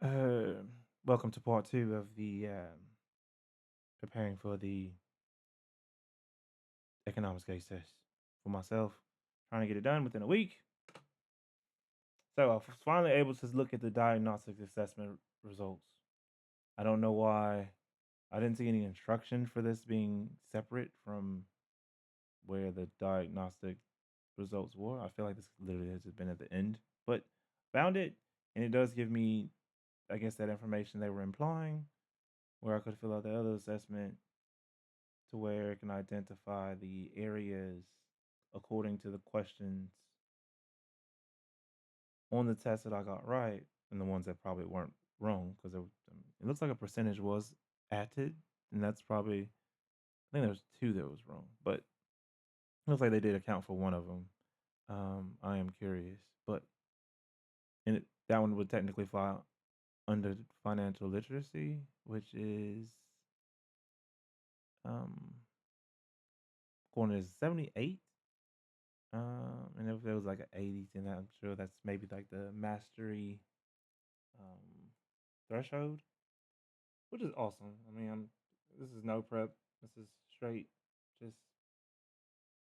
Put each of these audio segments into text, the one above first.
Uh, Welcome to part two of the preparing for the economics case test for myself. Trying to get it done within a week. So I was finally able to look at the diagnostic assessment results. I don't know why I didn't see any instruction for this being separate from where the diagnostic results were. I feel like this literally has been at the end, but found it, and it does give me, I guess, that information they were implying, where I could fill out the other assessment to where it can identify the areas according to the questions on the test that I got right and the ones that probably weren't wrong because it looks like a percentage was added, and that's probably, I think there was two that was wrong, but it looks like they did account for one of them. I am curious, but that one would technically fall under financial literacy, which is um, going to 78. And if there was like an 80, then I'm sure that's maybe like the mastery um, threshold, which is awesome. I mean, this is no prep. This is straight, just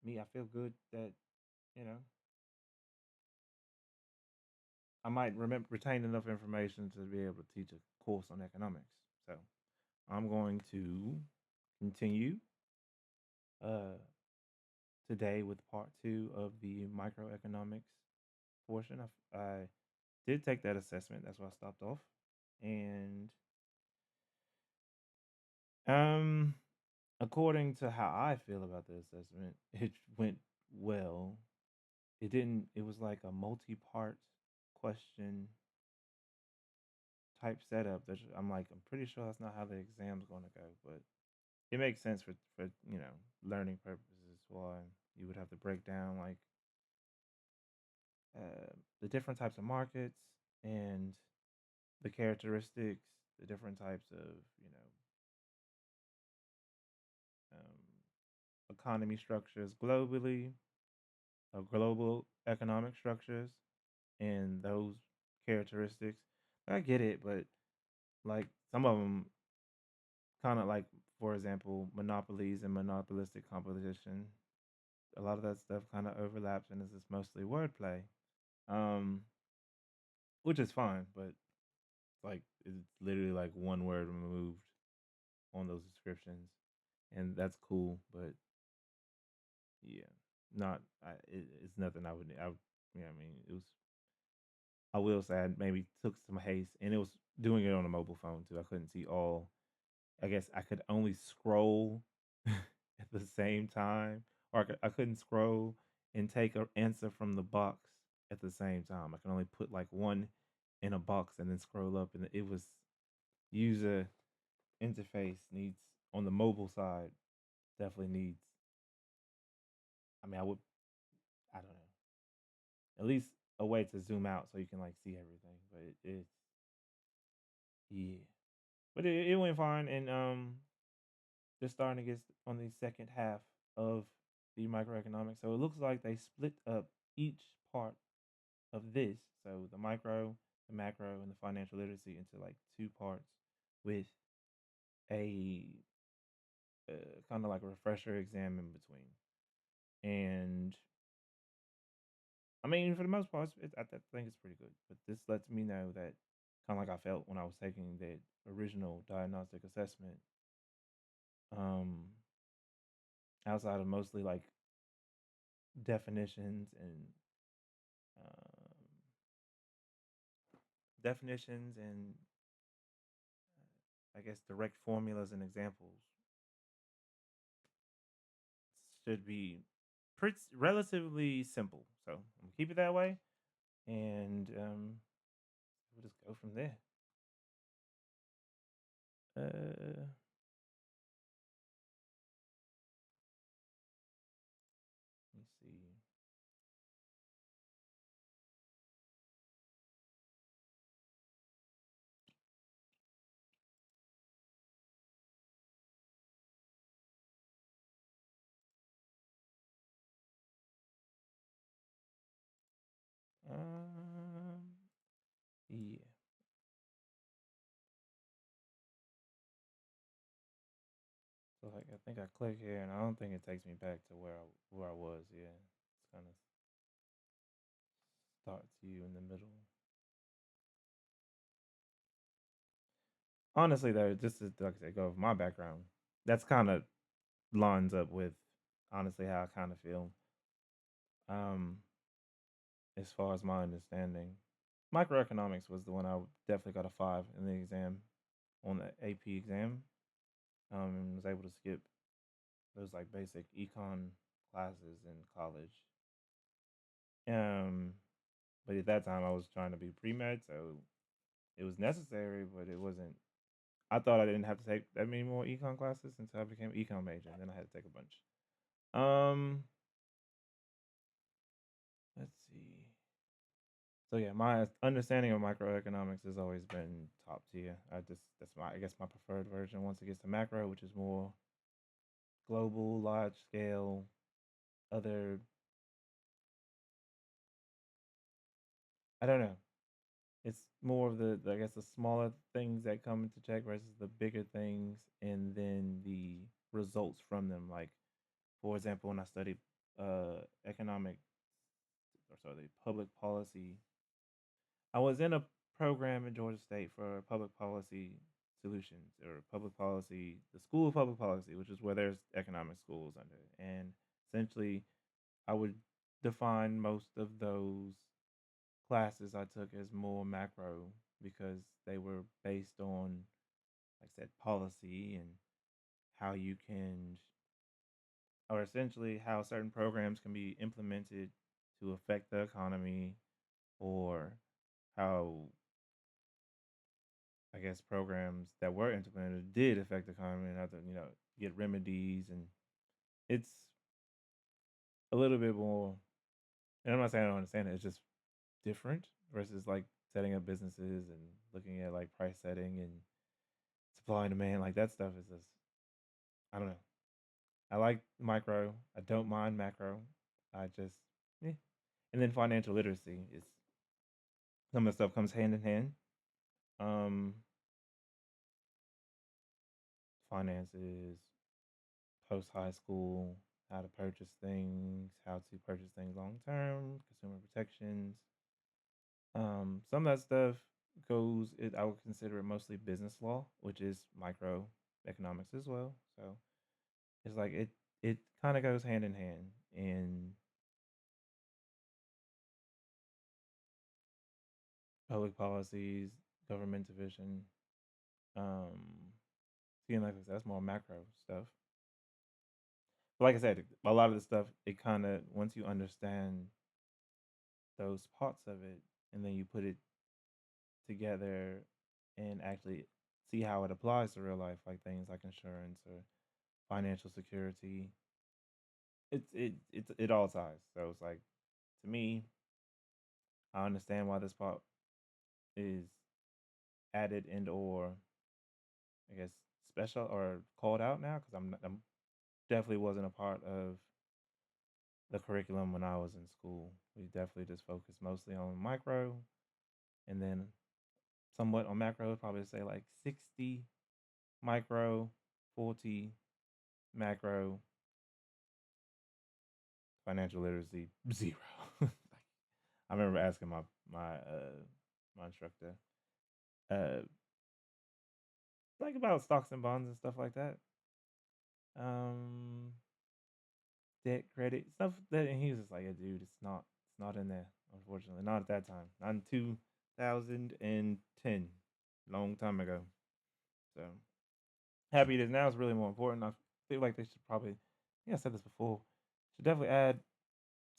me. I feel good that you know I might retain enough information to be able to teach a course on economics. So I'm going to continue uh, today with part two of the microeconomics portion. I did take that assessment. That's where I stopped off, and Um, according to how I feel about the assessment, it went well. It didn't. It was like a multi-part question type setup. That I'm like, I'm pretty sure that's not how the exam's going to go, but it makes sense for learning purposes. Why you would have to break down like the different types of markets and the characteristics, the different types of economy structures globally, global economic structures and those characteristics. I get it, but like some of them kind of like, for example, monopolies and monopolistic competition. A lot of that stuff kind of overlaps and is just mostly wordplay, um, which is fine, but like it's literally like one word removed on those descriptions, and that's cool. But yeah, not it's nothing I would. Yeah, I mean, it was, I will say I maybe took some haste, and it was doing it on a mobile phone too. I couldn't see all. I guess I could only scroll at the same time, or I couldn't scroll and take an answer from the box at the same time. I can only put like one in a box and then scroll up, and it was user interface needs on the mobile side definitely needs. I mean, I don't know, at least a way to zoom out so you can like see everything. But it's yeah. But it went fine, and just starting to get on the second half of the microeconomics. So it looks like they split up each part of this, so the micro, the macro, and the financial literacy into like two parts with a kind of like a refresher exam in between. And I mean, for the most part, I think it's pretty good. But this lets me know that kind of like I felt when I was taking the original diagnostic assessment. Um, Outside of mostly like definitions and um, definitions and I guess direct formulas and examples should be pretty relatively simple. So I'm gonna keep it that way, and we'll just go from there. Uh, let me see. Um, yeah. like I think I click here, and I don't think it takes me back to where I was. Yeah, it's kind of starts you in the middle. Honestly, though, just to like I say, go over my background. That's kind of lines up with honestly how I kind of feel. Um, as far as my understanding, microeconomics was the one I definitely got a 5 in the exam on the AP exam. And was able to skip those like basic econ classes in college. Um, but at that time I was trying to be pre med, so it was necessary, but it wasn't. I thought I didn't have to take that many more econ classes until I became an econ major, and then I had to take a bunch. Um, let's see. So yeah, my understanding of microeconomics has always been top tier. That's my I guess my preferred version. Once it gets to macro, which is more global, large scale, other I don't know. It's more of the I guess the smaller things that come into check versus the bigger things, and then the results from them. Like for example, when I studied economic or sorry, public policy, I was in a program in Georgia State for public policy solutions or public policy, the School of Public Policy, which is where there's economic schools under. And essentially, I would define most of those classes I took as more macro because they were based on, like I said, policy and how you can, or essentially how certain programs can be implemented to affect the economy, or how I guess programs that were implemented did affect the economy and have to, get remedies. And it's a little bit more, and I'm not saying I don't understand it, it's just different versus like setting up businesses and looking at like price setting and supply and demand. Like that stuff is just, I don't know. I like micro. I don't mind macro. I just, eh. And then financial literacy is some of the stuff comes hand in hand. Um, finances, post high school, how to purchase things, how to purchase things long term, consumer protections. Some of that stuff I would consider it mostly business law, which is microeconomics as well. So it's like it kind of goes hand in hand in public policies, government division. Um, seeing like that's more macro stuff. But like I said, a lot of the stuff it kind of once you understand those parts of it, and then you put it together and actually see how it applies to real life, like things like insurance or financial security. It all ties. So it's like to me, I understand why this part is added and or I guess special or called out now because I'm definitely wasn't a part of the curriculum when I was in school. We definitely just focused mostly on micro and then somewhat on macro. Probably say like 60 micro, 40 macro, financial literacy 0. I remember asking my instructor uh like about stocks and bonds and stuff like that. Um, debt, credit, stuff that, and he was just like, "Yeah, dude, it's not in there, unfortunately, not at that time, not in 2010, long time ago." So happy it is now is really more important. I feel like they should probably, yeah, I said this before, should definitely add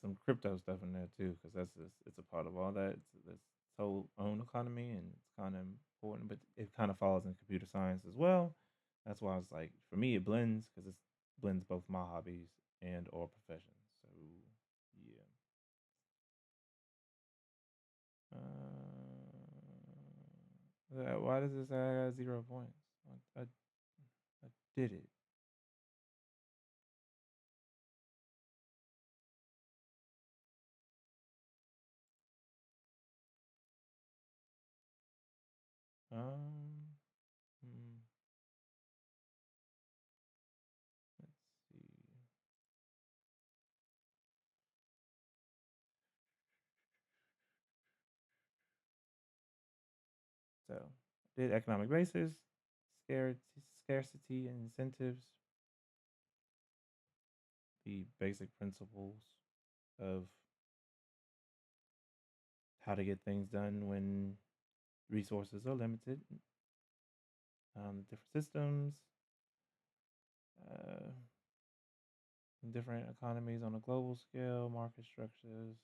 some crypto stuff in there too, because that's just it's a part of all that. It's its whole own economy, and it's kind of important, but it kind of falls in computer science as well. That's why I was like, for me, it blends because it blends both my hobbies and or professions. So yeah. Why does this say I got 0 points? I did it. Um. Hmm. So, did economic basis, scarcity and incentives, the basic principles of how to get things done when resources are limited, different systems, uh, different economies on a global scale, market structures.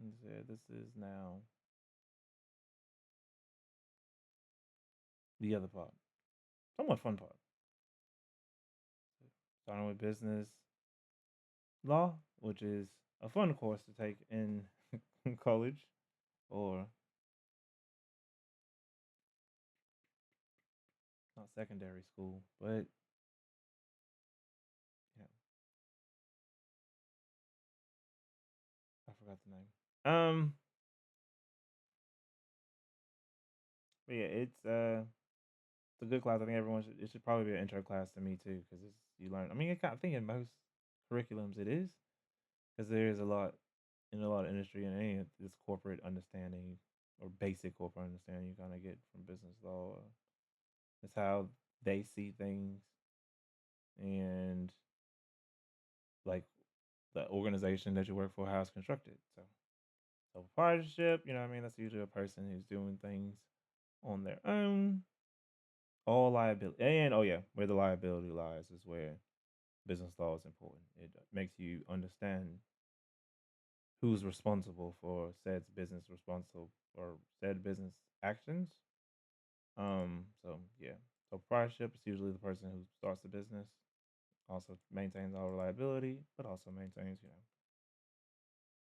And this is now the other part, somewhat fun part. Starting with business law, which is a fun course to take in college or not secondary school, but yeah, I forgot the name. But yeah, it's a good class. I think it should probably be an intro class to me too, because it's you learn. I mean, I think in most curriculums it is, because there is a lot in a lot of industry and any of this corporate understanding or basic corporate understanding you kind of get from business law. It's how they see things and like the organization that you work for, how it's constructed. So proprietorship, you know what I mean? That's usually a person who's doing things on their own. All liability. And, oh, yeah, where the liability lies is where business law is important. It makes you understand who's responsible for said business responsible or said business actions. So, yeah. So, proprietorship is usually the person who starts the business, also maintains all reliability, but also maintains,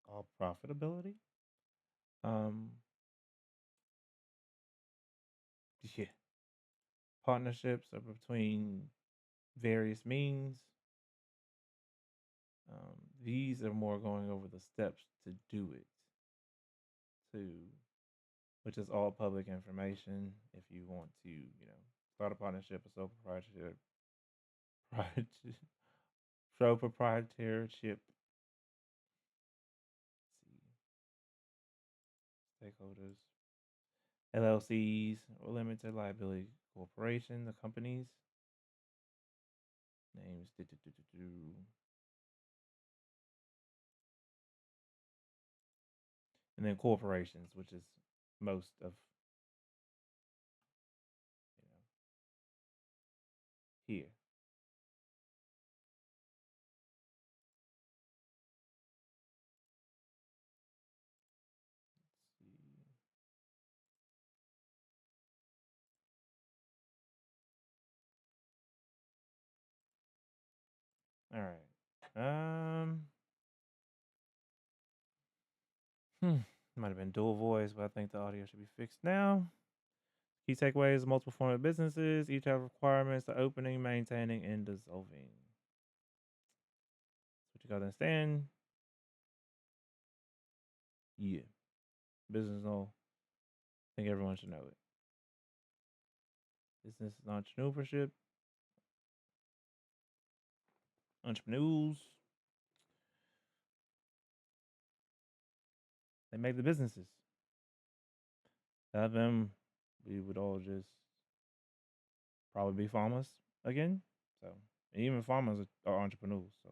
all profitability. Um, yeah. Partnerships are between various means. These are more going over the steps to do it, to which is all public information. If you want to, start a partnership, a sole proprietorship, sole proprietorship, stakeholders, LLCs, or limited liability corporation, the companies, names, and then corporations, which is most of here. All right. Might have been dual voice, but I think the audio should be fixed now. Key takeaways: multiple form of businesses, each have requirements: the opening, maintaining, and dissolving. What you gotta understand? Yeah, business law. I think everyone should know it. Business entrepreneurship, entrepreneurs. They make the businesses. Without them, we would all just probably be farmers again. So, and even farmers are entrepreneurs. So,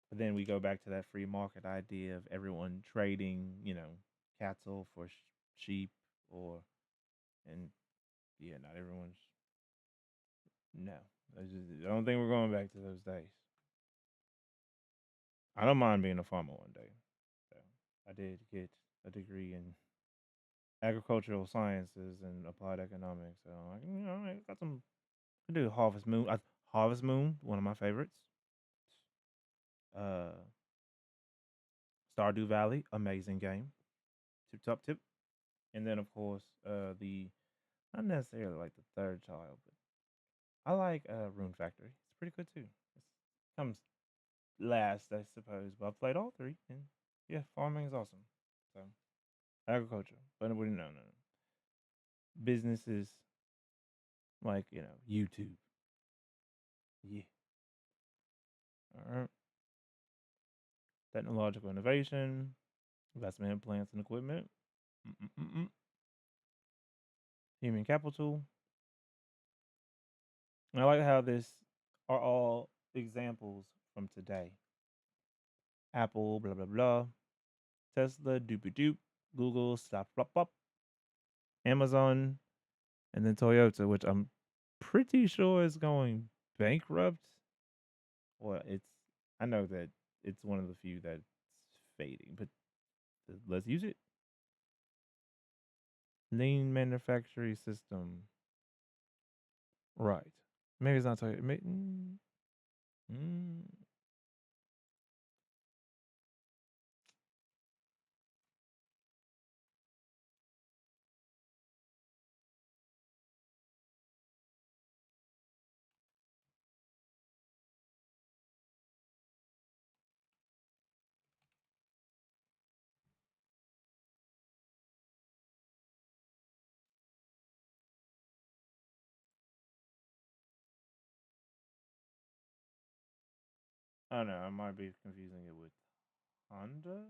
but then we go back to that free market idea of everyone trading, cattle for sheep or, and yeah, not everyone's, no. I don't think we're going back to those days. I don't mind being a farmer one day. So I did get a degree in agricultural sciences and applied economics. So I'm like, I got some. I do Harvest Moon. Harvest Moon, one of my favorites. Uh, Stardew Valley, amazing game. Tip top tip. And then of course, the not necessarily like the third child, but I like Rune Factory. It's pretty good too. It comes last, I suppose, but I've played all three, and yeah, farming is awesome. So agriculture, but no. Businesses like YouTube. Yeah. All right. Technological innovation, investment in plants and equipment. Mm-mm-mm-mm. human capital. And I like how this are all examples from today. Apple, blah blah blah. Tesla, doopy doop. Google, stop, flop, flop. Amazon, and then Toyota, which I'm pretty sure is going bankrupt. Well, I know that it's one of the few that's fading, but let's use it. Lean manufacturing system. Right. Maybe it's not Toyota. Mm. I don't know. I might be confusing it with Honda.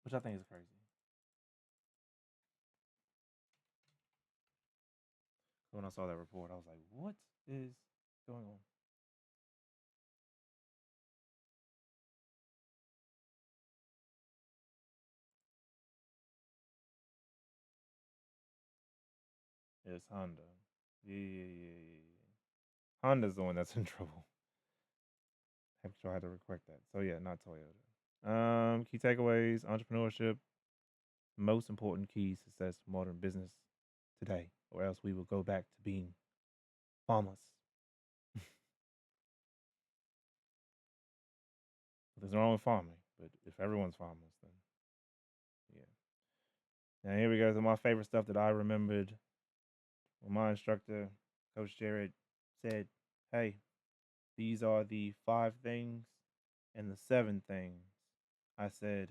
Which I think is crazy. When I saw that report, I was like, what is going on? It's Honda. Yeah. Honda's the one that's in trouble. I'm sure I had to correct that. So yeah, not Toyota. Key takeaways: entrepreneurship, most important key success to modern business today, or else we will go back to being farmers. There's no wrong with farming, but if everyone's farmers, then yeah. Now here we go to my favorite stuff that I remembered when my instructor, Coach Jared, said, "Hey, these are the 5 things and the 7 things." I said,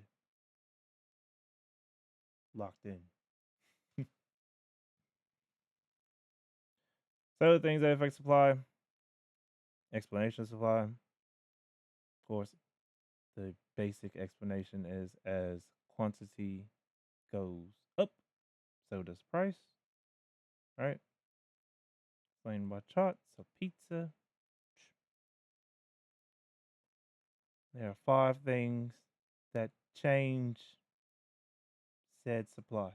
"Locked in." So the things that affect supply, explanation of supply. Of course, the basic explanation is as quantity goes up, so does price, right? Explained by chart. So pizza. There are 5 things that change said supply.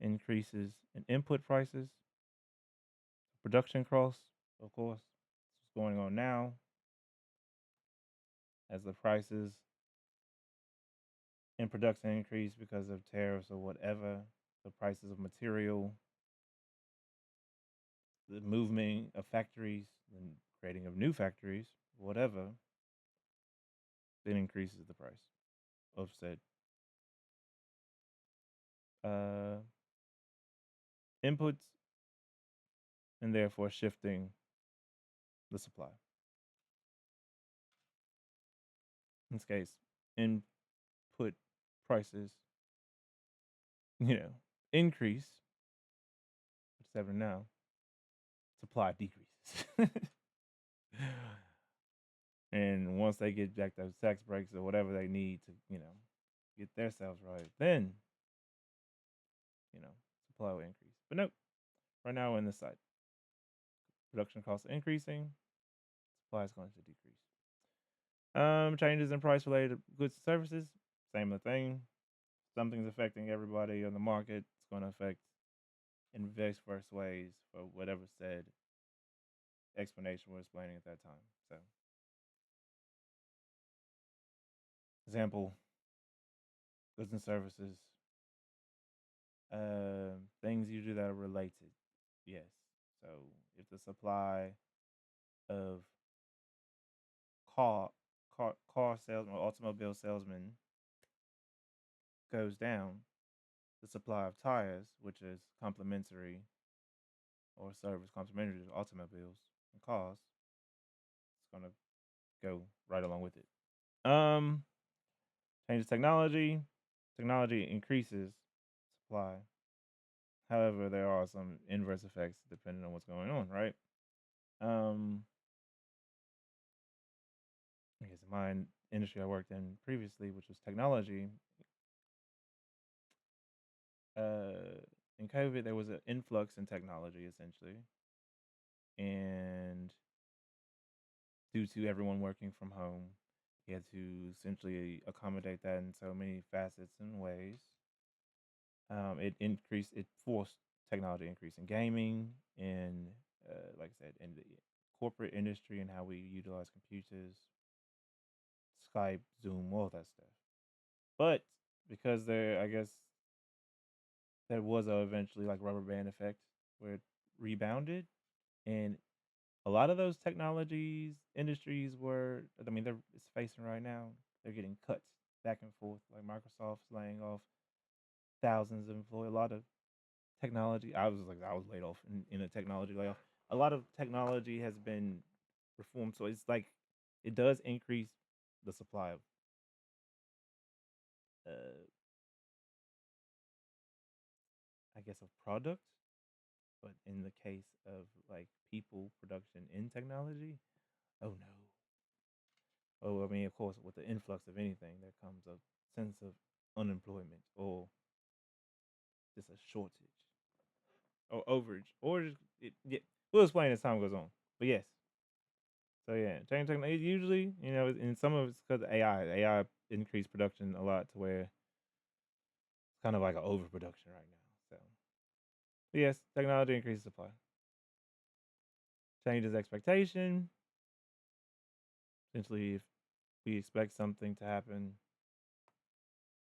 Increases in input prices, production costs, of course, what's going on now as the prices in production increase because of tariffs or whatever, the prices of material, the movement of factories and creating of new factories, whatever, then increases the price of said uh, inputs and therefore shifting the supply. In this case, input prices, increase, which is ever now, supply decreases. And once they get back those tax breaks or whatever they need to, get themselves right, then, supply will increase. But nope, right now we're in this side. Production costs increasing, supply is going to decrease. Changes in price related to goods and services, same thing. Something's affecting everybody on the market. It's going to affect in various ways for whatever said explanation we're explaining at that time. So, example, goods and services, things you do that are related. Yes. So, if the supply of car car salesman or automobile salesman goes down, the supply of tires, which is complementary or service complementary to automobiles and cars, it's gonna go right along with it. Changes technology. Technology increases supply. However, there are some inverse effects depending on what's going on, right? Um, I guess in my industry I worked in previously, which was technology, in COVID there was an influx in technology essentially, and due to everyone working from home, he had to essentially accommodate that in so many facets and ways. It forced technology increase in gaming, in like I said, in the corporate industry and how we utilize computers, Skype, Zoom, all that stuff. But because I guess there was eventually like rubber band effect where it rebounded, and a lot of those technologies industries were, I mean, it's facing right now. They're getting cuts back and forth. Like Microsoft's laying off thousands of employees. A lot of technology. I was laid off in a technology layoff. A lot of technology has been reformed, so it's like it does increase the supply of, uh, I guess, of product. But in the case of like people production in technology, oh no. Oh, I mean, of course, with the influx of anything, there comes a sense of unemployment or just a shortage or overage or just yeah. We'll explain as time goes on. But yes, so yeah, change technology usually, and some of it's because of AI. AI increased production a lot to where it's kind of like an overproduction right now. So yes, technology increases supply, changes expectation. Essentially, if we expect something to happen,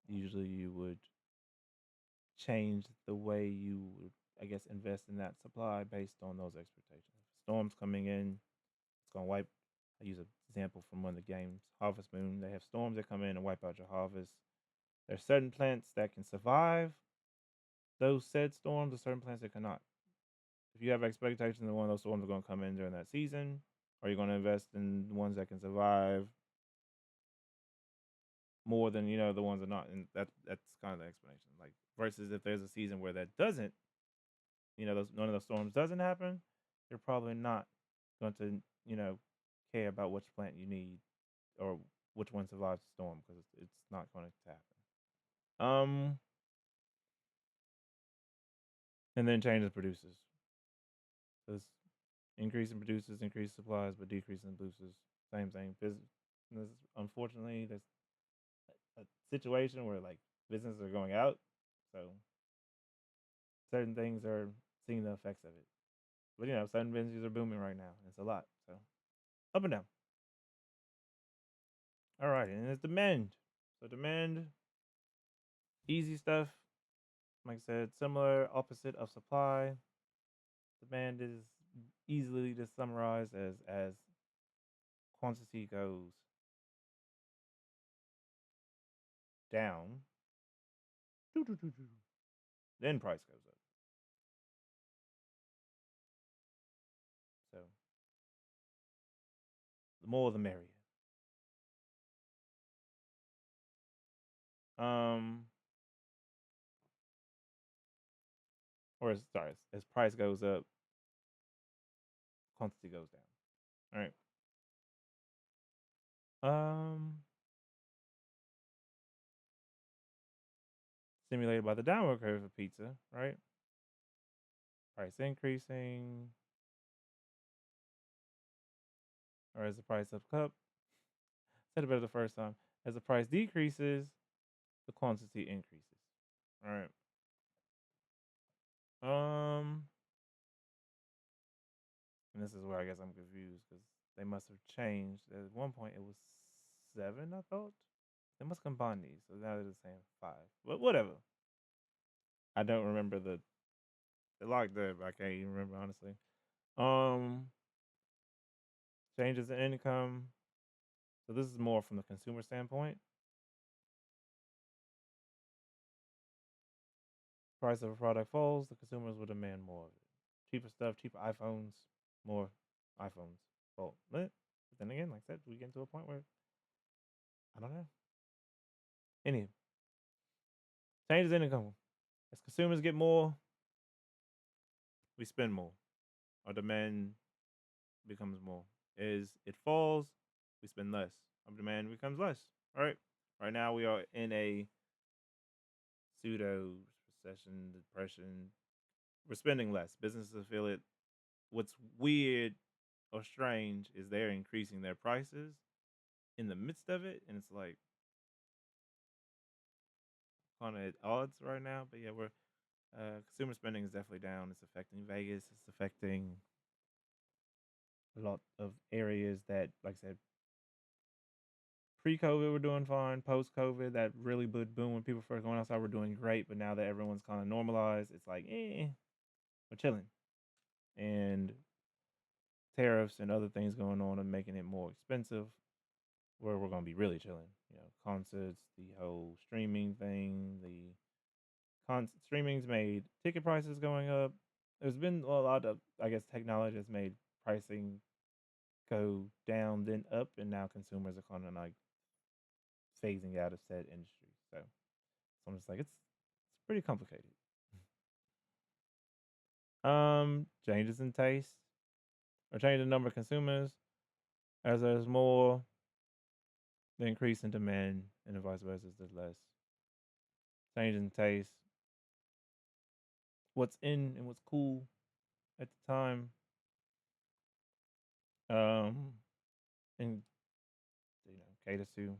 usually you would change the way you would, I guess, invest in that supply based on those expectations. If storms coming in, it's gonna wipe. I use an example from one of the games, Harvest Moon. They have storms that come in and wipe out your harvest. There's certain plants that can survive those said storms, or certain plants that cannot. If you have expectations that one of those storms are going to come in during that season, or you're going to invest in the ones that can survive more than the ones that not, and that's kind of the explanation. Like versus if there's a season where that doesn't, none of those storms doesn't happen, you're probably not going to care about which plant you need or which one survives the storm because it's not going to happen. Um, and then changes producers. Because increase in producers, increase supplies, but decrease in producers, same thing. Business, unfortunately, there's a situation where like businesses are going out, so certain things are seeing the effects of it. But certain businesses are booming right now. It's a lot, so up and down. All right, and it's demand. So demand, easy stuff. Like I said, similar, opposite of supply. Demand is easily just summarized as quantity goes down, then price goes up. So the more the merrier. Um, or sorry, as price goes up, quantity goes down. All right. Um, Simulated by the downward curve of pizza, right? Price increasing, or as the price of cup. Said it better the first time. As the price decreases, the quantity increases. All right. Um, and this is where I guess I'm confused because they must have changed. At one point, it was 7, I thought. They must combine these, so now they're the same 5. But whatever. I don't remember the log there, but I can't even remember honestly. Um, Changes in income. So this is more from the consumer standpoint. Price of a product falls, the consumers will demand more of it. Cheaper stuff, cheaper iPhones, more iPhones. Well, but then again, like I said, we get to a point where I don't know. Anyway, changes in income. As consumers get more, we spend more. Our demand becomes more. As it falls, we spend less. demand becomes less. All right. Right now we are in a pseudo recession, depression. We're spending less. Businesses feel it. What's weird or strange is they're increasing their prices in the midst of it, and it's like kind of at odds right now. But yeah, we're consumer spending is definitely down. It's affecting Vegas. It's affecting a lot of areas that, like I said, pre-COVID we're doing fine. Post-COVID, that really boom when people first going outside, we're doing great. But now that everyone's kind of normalized, it's like, we're chilling. And tariffs and other things going on are making it more expensive. Where we're gonna be really chilling. Concerts, the whole streaming thing, the streaming's made ticket prices going up. There's been a lot of, I guess, technology that's made pricing go down then up, and now consumers are kind of like phasing out of said industry. So I'm just like, it's pretty complicated. Changes in taste or change in number of consumers as there's more, the increase in demand, and the vice versa, there's less. Change in taste, what's in and what's cool at the time. And cater to.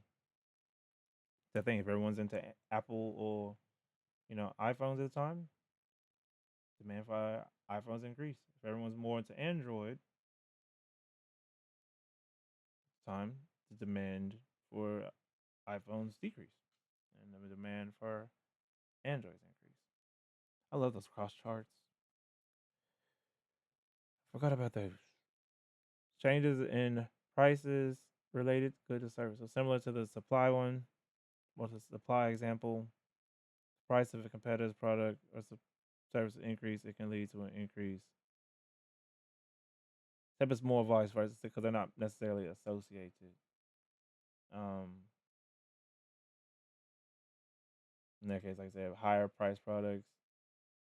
I think if everyone's into Apple or iPhones at the time, demand for iPhones increase. If everyone's more into Android, time the demand for iPhones decrease, and the demand for Androids increase. I love those cross charts. Forgot about those changes in prices related goods or services. So similar to the supply one, what's the supply example? Price of a competitor's product or service increase, it can lead to an increase. Except it's more vice versa because they're not necessarily associated. Um, in that case, like I said, higher price products.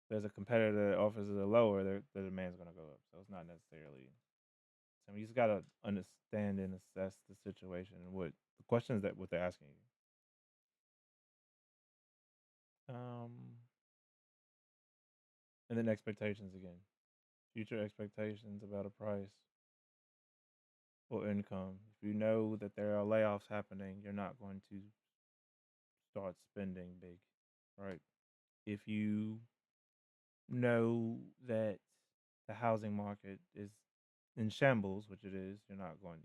There's a competitor that offers it a lower, the demand's going to go up. So it's not necessarily. I mean, you just got to understand and assess the situation and what the questions that what they're asking you. And then expectations again. Future expectations about a price or income. If you know that there are layoffs happening, you're not going to start spending big, right? If you know that the housing market is in shambles, which it is, you're not going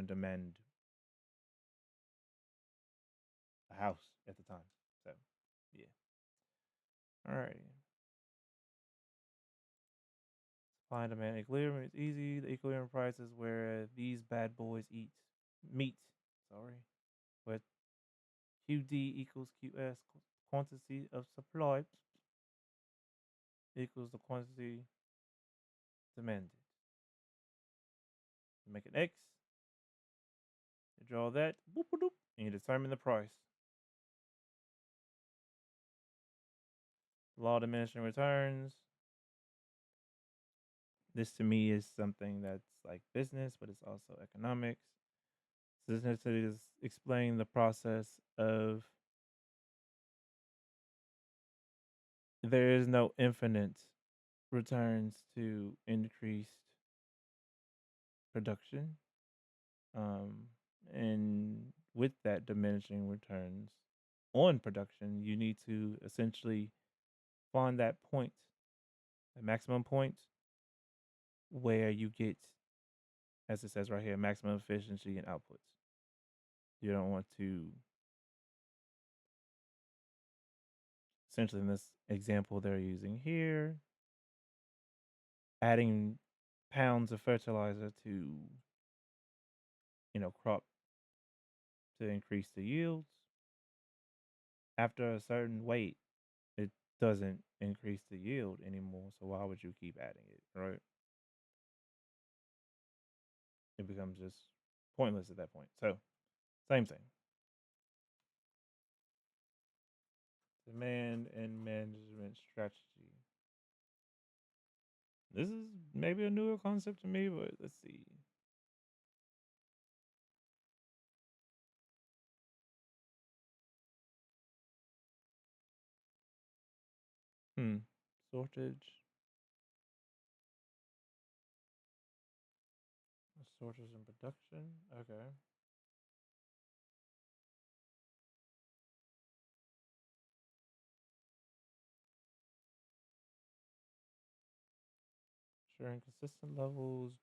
to demand a house at the time. So, yeah. All right. Supply and demand equilibrium is easy. The equilibrium price is where these bad boys meet. Sorry, where QD equals QS, quantity of supply equals the quantity demanded. You make an X, you draw that, boop, boop, boop, and you determine the price. Law of diminishing returns. This to me is something that's like business, but it's also economics. So this necessarily is explaining the process of there is no infinite returns to increased production. And with that diminishing returns on production, you need to essentially find that point, the maximum point where you get, as it says right here, maximum efficiency and outputs. You don't want to, essentially in this example they're using here, adding pounds of fertilizer to, crop to increase the yields. After a certain weight, it doesn't increase the yield anymore. So why would you keep adding it, right? It becomes just pointless at that point. So, same thing. Demand and management strategy. This is maybe a newer concept to me, but let's see. Shortage. Shortage in production. Okay. Sharing consistent levels.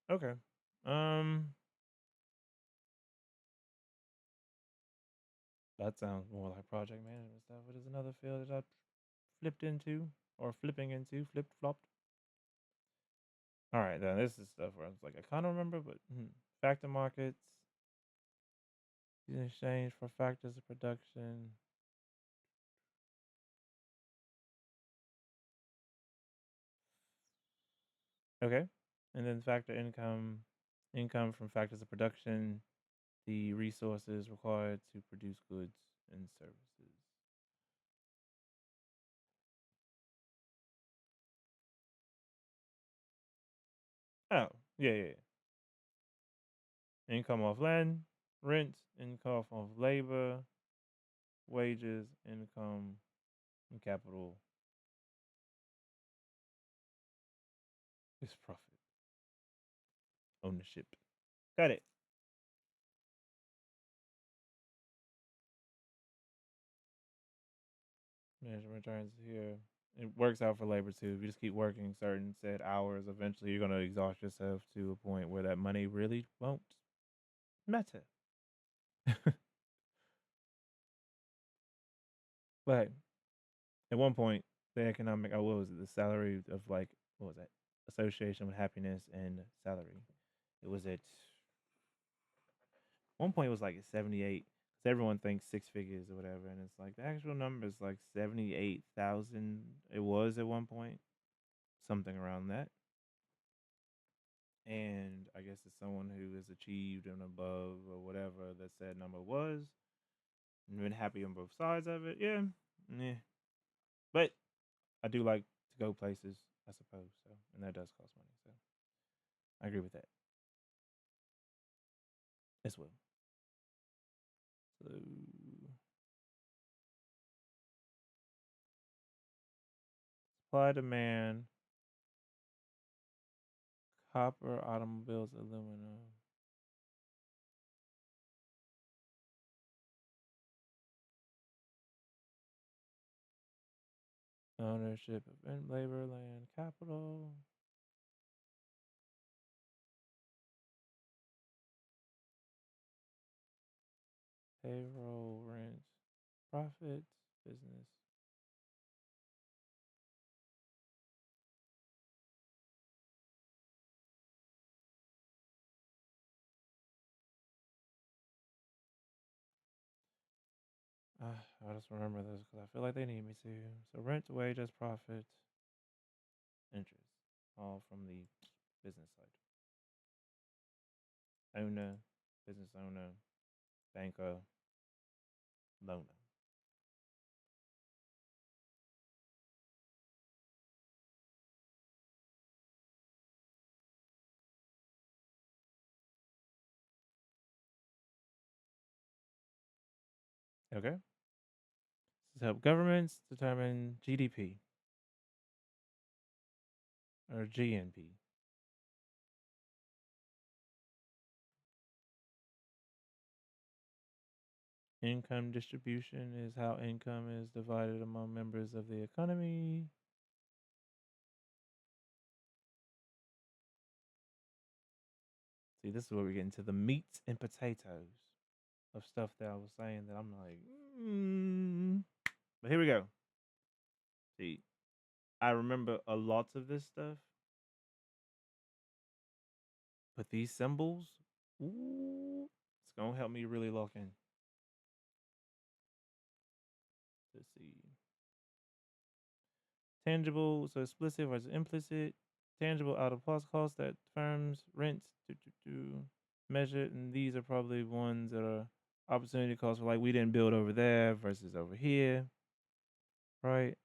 Okay. Um, that sounds more like project management stuff. It is another field that I flipped into or flipping into, flipped flopped. All right, then this is stuff where I was like, I kind of remember, but factor markets, in exchange for factors of production. Okay, and then factor income, income from factors of production, the resources required to produce goods and services. Oh, yeah, yeah, yeah. Income off land, rent, income off labor, wages, income, and capital is profit, ownership. Got it. Management returns here. It works out for labor too. If you just keep working certain set hours, eventually you're gonna exhaust yourself to a point where that money really won't matter. But at one point, the economic, what was it? The salary of like, what was that? Association with happiness and salary. It was at one point. It was like 78. Cause everyone thinks six figures or whatever, and it's like the actual number is like 78,000. It was at one point, something around that. And I guess it's someone who has achieved and above or whatever that said number was, and been happy on both sides of it. Yeah, yeah. But I do like to go places, I suppose. So, and that does cost money. So I agree with that as well. So supply demand, copper, automobiles, aluminum. Ownership of labor, land, capital, payroll, rent, profits, business. I just remember this because I feel like they need me to. So rent, wages, profit, interest, all from the business side. Owner, business owner, banker, loaner. Okay. This help governments determine GDP or GNP. Income distribution is how income is divided among members of the economy. See, this is where we get into the meat and potatoes of stuff that I was saying that I'm like, but here we go. See, I remember a lot of this stuff, but these symbols, ooh, it's gonna help me really lock in. Let's see. Tangible, so explicit versus implicit. Tangible out of cost that firms rent to measure, and these are probably ones that are opportunity costs for like we didn't build over there versus over here, right?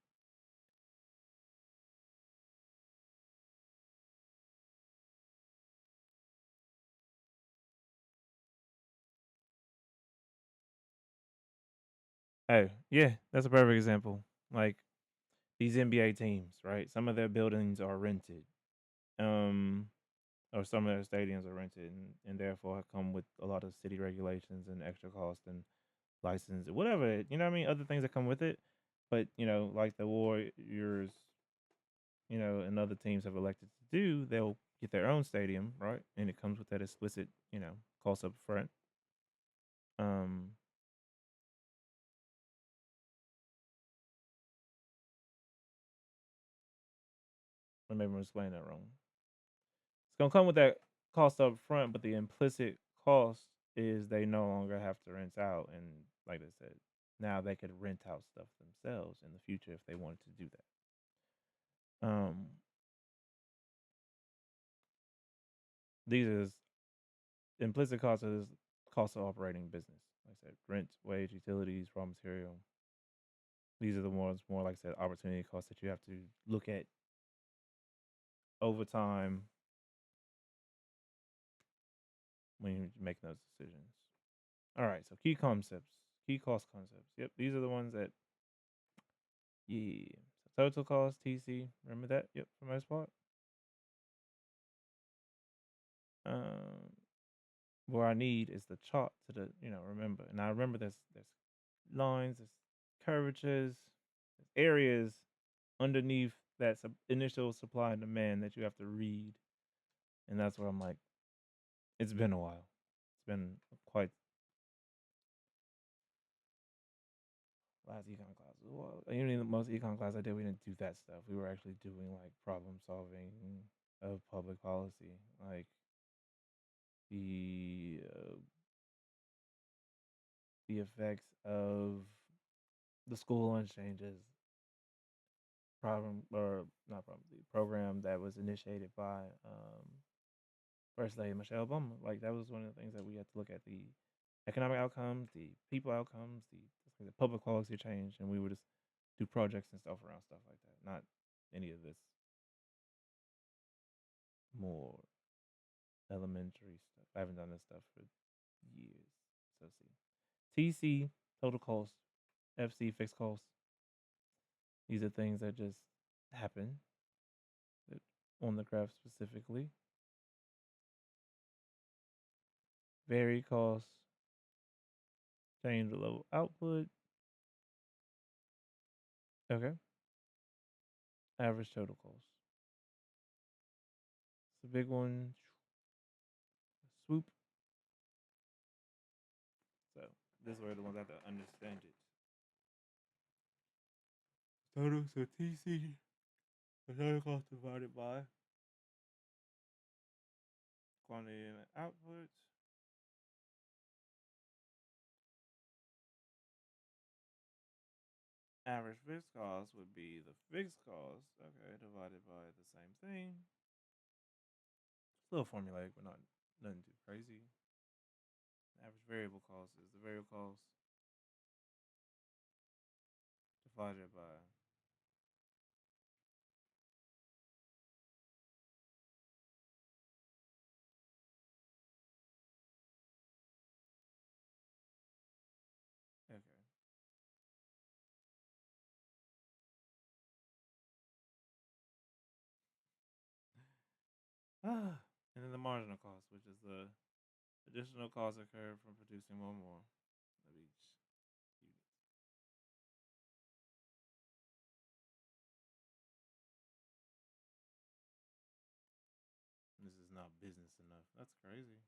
Oh, yeah, that's a perfect example. Like these NBA teams, right? Some of their buildings are rented, um, or some of their stadiums are rented, and therefore come with a lot of city regulations and extra cost and license, whatever. You know what I mean? Other things that come with it, but like the Warriors, and other teams have elected to do, they'll get their own stadium, right? And it comes with that explicit, cost up front. Um, or maybe I'm explaining that wrong. It's gonna come with that cost up front, but the implicit cost is they no longer have to rent out, and like I said, now they could rent out stuff themselves in the future if they wanted to do that. These is implicit cost is cost of operating business. Like I said, rent, wage, utilities, raw material. These are the ones more like I said, opportunity costs that you have to look at over time when you're making those decisions. All right, so key concepts, key cost concepts. Yep, these are the ones that, yeah. So total cost, TC. Remember that? Yep, for the most part. Um, where I need is the chart to remember. And I remember there's lines, there's curvatures, there's areas underneath that initial supply and demand that you have to read. And that's where I'm like, it's been a while. It's been quite last econ class. Well, even in the most econ class I did, we didn't do that stuff. We were actually doing like problem solving of public policy, like the uh, the effects of the school lunch changes problem, or not problem, the program that was initiated by First Lady Michelle Obama. Like that was one of the things that we had to look at: the economic outcomes, the people outcomes, the public policy change, and we would just do projects and stuff around stuff like that. Not any of this more elementary stuff. I haven't done this stuff for years. So see, TC total cost, FC fixed cost. These are things that just happen that on the graph specifically. Vary cost, change the level output. Okay. Average total cost. It's a big one. Swoop. So this way the ones have to understand it. Total, so TC, the total cost divided by quantity and output. Average fixed cost would be the fixed cost, okay, divided by the same thing. It's a little formulaic, but not nothing too crazy. Average variable cost is the variable cost divided by okay. And then the marginal cost, which is the additional cost occurred from producing one more of each unit. This is not business enough. That's crazy.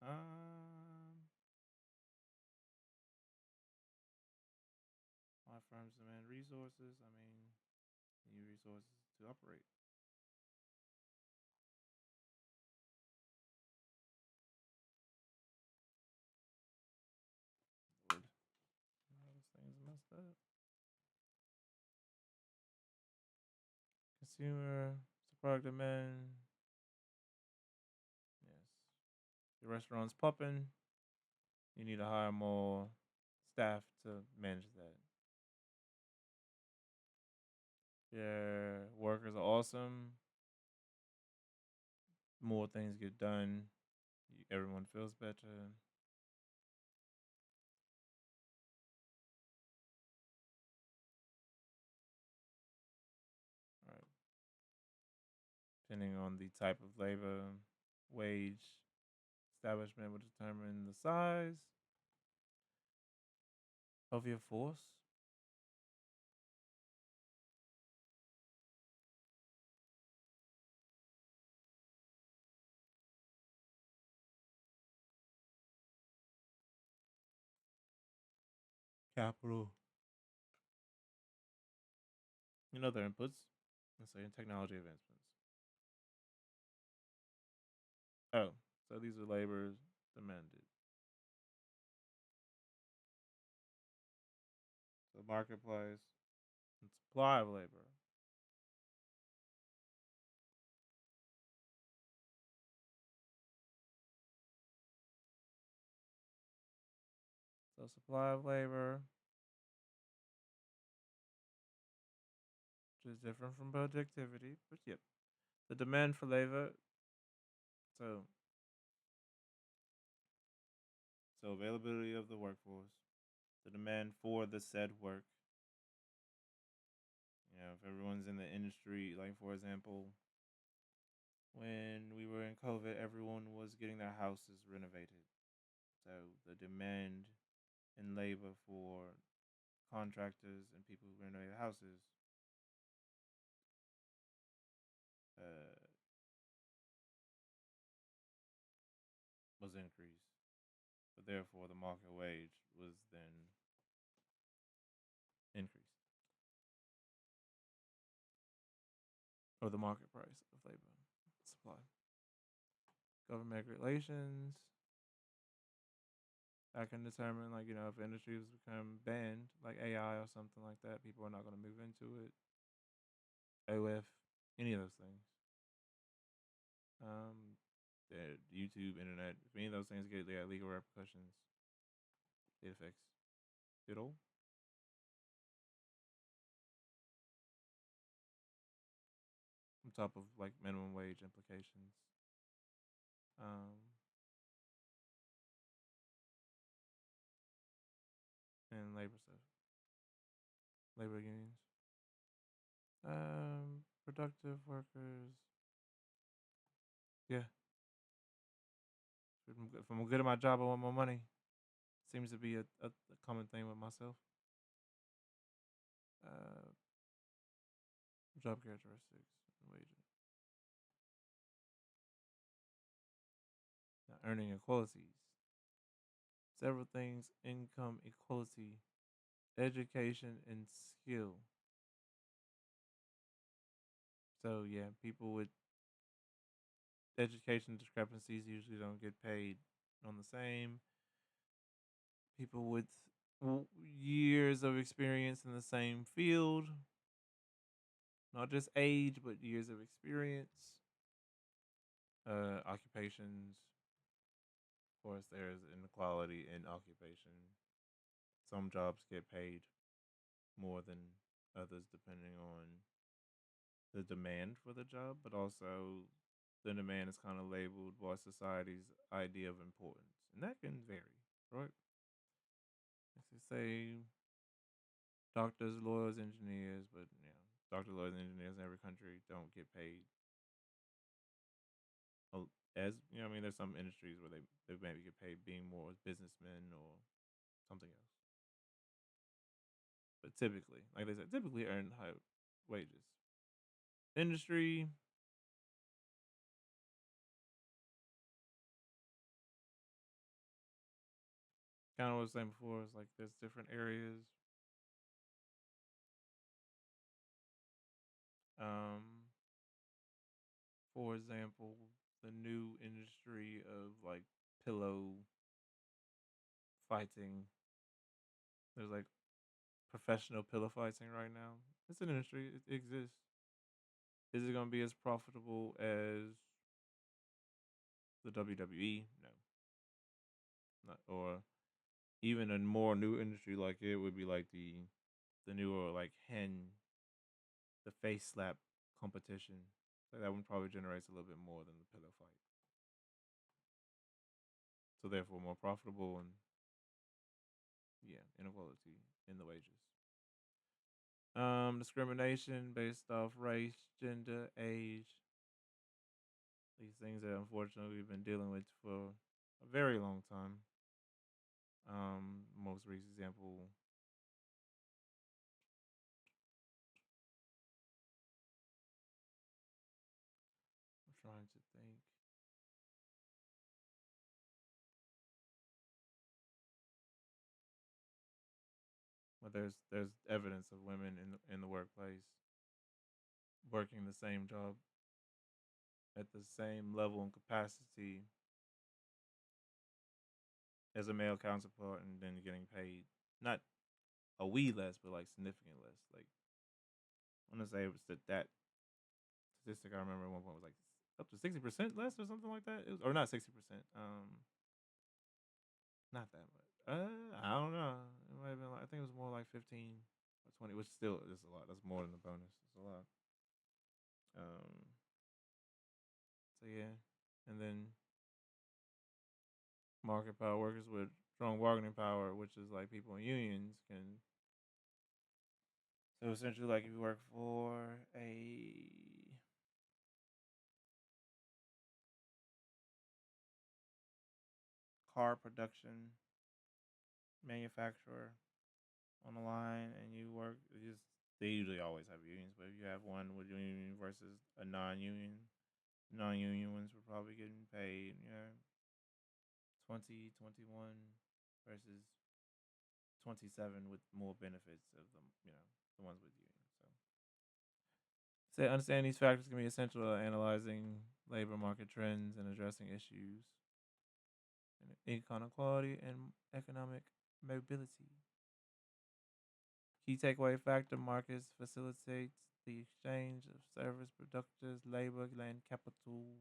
Um, why firms demand resources? I mean, you need resources to operate. Lord, this thing's messed up. Consumer, product demand. Yes. The restaurant's popping. You need to hire more staff to manage that. Your workers are awesome. More things get done. Everyone feels better. Depending on the type of labor, wage establishment will determine the size of your force. Capital and other inputs, let's say in technology advancements. Oh, so these are labors demanded. So marketplace and supply of labor. So supply of labor, which is different from productivity, but yep. The demand for labor, so availability of the workforce, the demand for the said work. If everyone's in the industry, like for example, when we were in COVID, everyone was getting their houses renovated. So the demand in labor for contractors and people who renovate houses uh, was increased. But therefore, the market wage was then increased, or the market price of labor supply. Government regulations that can determine, like, if industries become banned, like AI or something like that, people are not going to move into it. OF, any of those things. Um, the YouTube, internet, if any of those things get legal repercussions, it affects it all. On top of like minimum wage implications, um, and labor stuff, labor unions, productive workers. Yeah, if I'm good at my job, I want more money. Seems to be a common thing with myself. Uh, Job characteristics and wages. Now, earning equalities. Several things: income equality, education, and skill. So yeah, people with education discrepancies usually don't get paid on the same. People with years of experience in the same field, not just age, but years of experience. Occupations, of course, there's inequality in occupation. Some jobs get paid more than others depending on the demand for the job, but also the demand is kind of labeled by society's idea of importance, and that can vary, right? Let's just say doctors, lawyers, engineers, but doctors, lawyers, and engineers in every country don't get paid as I mean, there's some industries where they maybe get paid being more as businessmen or something else, but typically, like they said, typically earn high wages. Industry, kind of what I was saying before, is like there's different areas. Um, for example, the new industry of like pillow fighting. There's like professional pillow fighting right now. It's an industry. It exists. Is it going to be as profitable as the WWE? No, not. Or even a more new industry like it would be like the newer like the face slap competition. Like that one probably generates a little bit more than the pillow fight. So therefore, more profitable and yeah, inequality in the wages. Discrimination based off race, gender, age. These things that unfortunately we've been dealing with for a very long time. Most recent example, I'm trying to think, but there's evidence of women in the workplace working the same job at the same level and capacity as a male counterpart, and then getting paid not a wee less, but like significant less. Like I want to say it was that statistic I remember at one point was like up to 60% less or something like that. It was, or not 60%. Not that much. I don't know. It might have been like I think it was more like 15 or 20, which still is a lot. That's more than the bonus. It's a lot. Um, so yeah, and then market power workers with strong bargaining power, which is like people in unions can. So essentially, like if you work for a car production manufacturer on the line, and you work, just they usually always have unions, but if you have one with union versus a non-union, non-union ones were probably getting paid, 20, 21 versus 27 with more benefits of them, the ones with unions. So, say understanding these factors can be essential to analyzing labor market trends and addressing issues in income inequality and economic mobility. Key takeaway factor markets facilitates the exchange of service, producers, labor, land capital,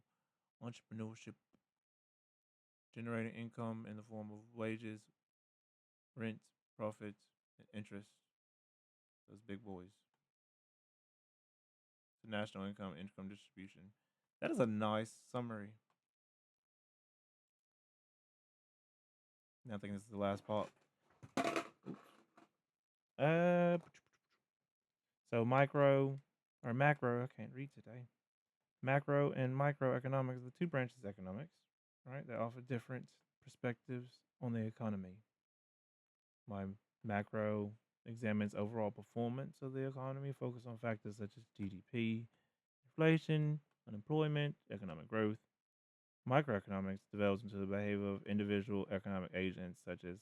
entrepreneurship, generating income in the form of wages, rent, profits, and interest. Those big boys. The national income distribution. That is a nice summary. And I think this is the last part. Uh, so micro or macro, I can't read today. Macro and microeconomics are the two branches of economics, right? They offer different perspectives on the economy. My macro examines overall performance of the economy, focus on factors such as GDP, inflation, unemployment, economic growth. Microeconomics develops into the behavior of individual economic agents such as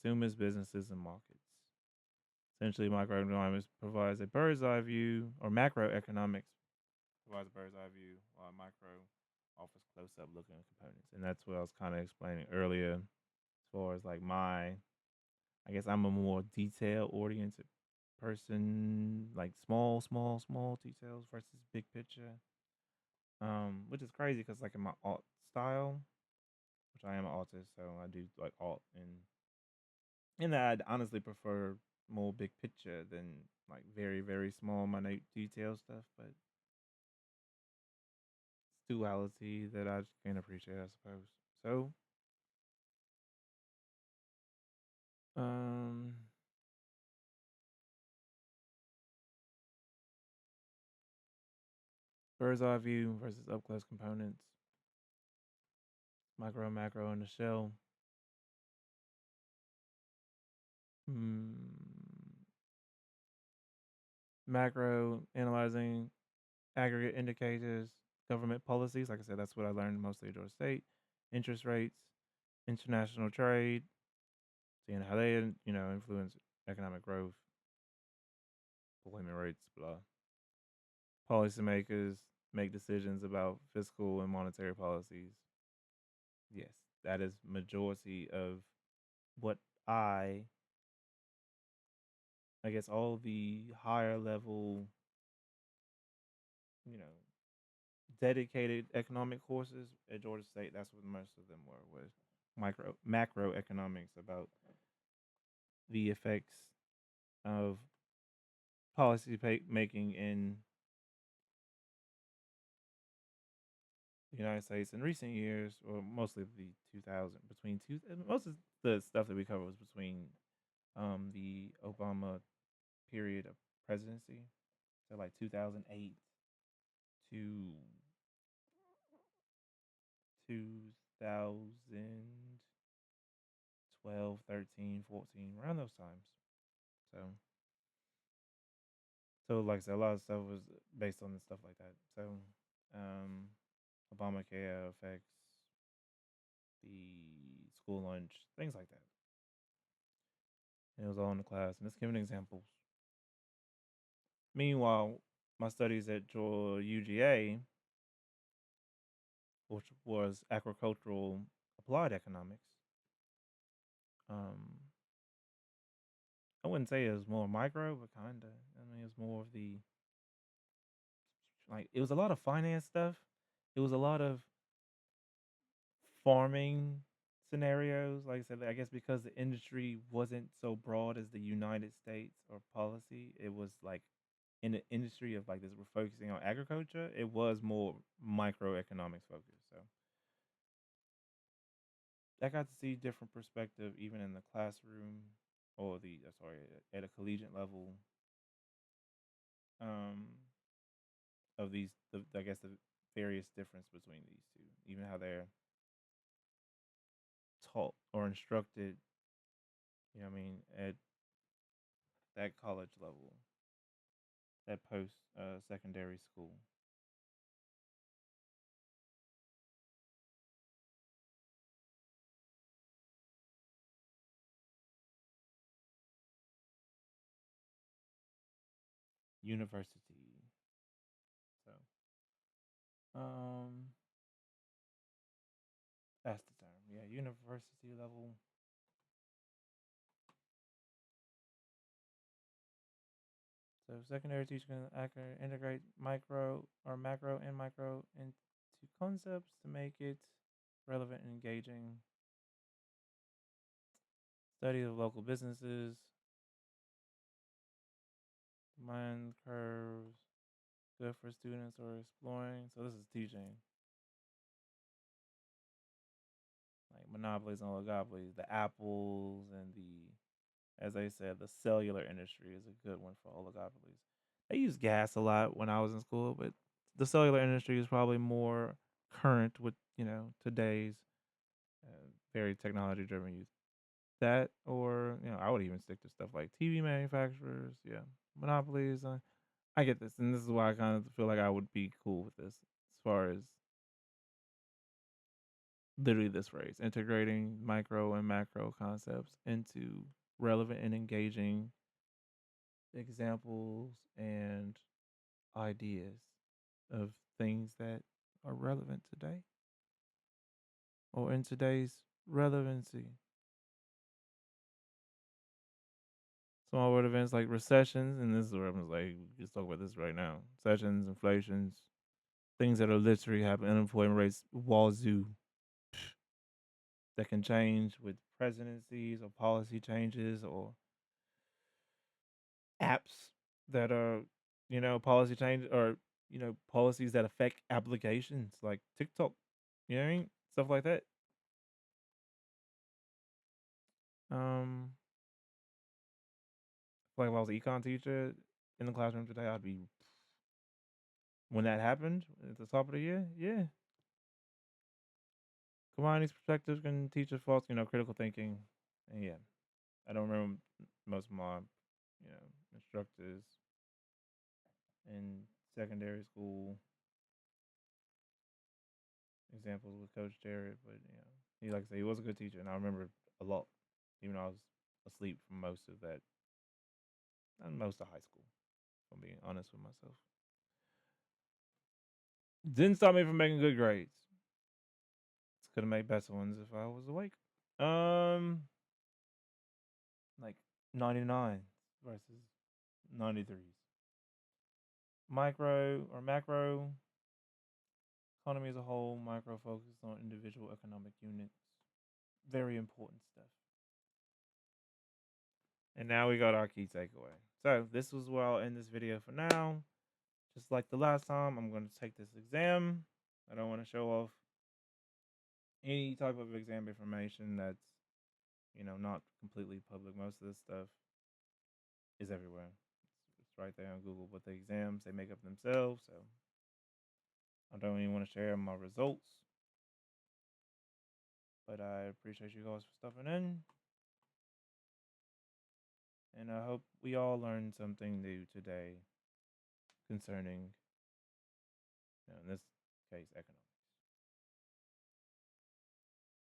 consumers, businesses, and markets. Essentially, microeconomics provides a bird's eye view, or macroeconomics provides a bird's eye view, while micro offers close up looking at components. And that's what I was kind of explaining earlier as far as like I guess I'm a more detail oriented person, like small details versus big picture. Which is crazy because like in my alt style, which I am an artist, so I do like alt and I'd honestly prefer more big picture than like very small minute detail stuff, but it's duality that I can appreciate, I suppose. So, um, bird's eye view versus up close components, micro, macro, in the shell. Mm, macro analyzing aggregate indicators, government policies. Like I said, that's what I learned mostly at Georgia State. Interest rates, international trade, seeing how they influence economic growth, employment rates, blah. Policymakers make decisions about fiscal and monetary policies. Yes, that is majority of what I I guess all the higher level, you know, dedicated economic courses at Georgia State. That's what most of them were was macroeconomics about the effects of making in the United States in recent years, or mostly the 2000 between two. Most of the stuff that we covered was between the Obama period of presidency, so like 2008 to 2012, 13, 14, around those times. So, like I said, a lot of stuff was based on stuff like that. So, um, Obamacare affects the school lunch, things like that. And it was all in the class, and it's giving examples. Meanwhile, my studies at UGA, which was agricultural applied economics, um, I wouldn't say it was more micro, but kind of. I mean, it was more of the it was a lot of finance stuff. It was a lot of farming scenarios. Like I said, I guess because the industry wasn't so broad as the United States or policy, it was like in the industry of like this, we're focusing on agriculture. It was more microeconomics focused. So I got to see different perspective even in the classroom or the sorry at a collegiate level um, of I guess the various difference between these two, even how they're taught or instructed. You know, what I mean, at that college level, that post secondary school. University. So, um, that's the term. Yeah, university level. So, secondary teacher can integrate micro or macro and micro into concepts to make it relevant and engaging. Study of local businesses, mind curves, good for students or exploring. So, this is teaching like monopolies and oligopolies, the apples and as I said, the cellular industry is a good one for oligopolies. They use gas a lot when I was in school, but the cellular industry is probably more current with today's very technology driven use. That or I would even stick to stuff like TV manufacturers, yeah, monopolies. I get this, and this is why I kind of feel like I would be cool with this as far as literally this phrase, integrating micro and macro concepts into relevant and engaging examples and ideas of things that are relevant today or in today's relevancy. Small word events like recessions, and this is where I'm like, let's talk about this right now. Recessions, inflations, things that are literally happening, unemployment rates, wazoo, that can change with presidencies or policy changes or apps that are, policy change or, policies that affect applications like TikTok, you know what I mean? Stuff like that. Um, like if I was an econ teacher in the classroom today, I'd be when that happened at the top of the year. Yeah, combining these perspectives can teach us false, critical thinking. And yeah, I don't remember most of my, instructors in secondary school examples with Coach Jared, but he like I say he was a good teacher, and I remember a lot, even though I was asleep for most of that, and most of high school. If I'm being honest with myself, didn't stop me from making good grades. Could have made better ones if I was awake. Um, like 99 versus 93s. Micro or macro economy as a whole, micro focused on individual economic units. Very important stuff. And now we got our key takeaway. So this was where I'll end this video for now. Just like the last time, I'm going to take this exam. I don't want to show off any type of exam information that's, not completely public. Most of this stuff is everywhere. It's right there on Google. But the exams, they make up themselves. So I don't even want to share my results. But I appreciate you guys for stopping in, and I hope we all learned something new today concerning, in this case, economics.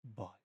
Bye.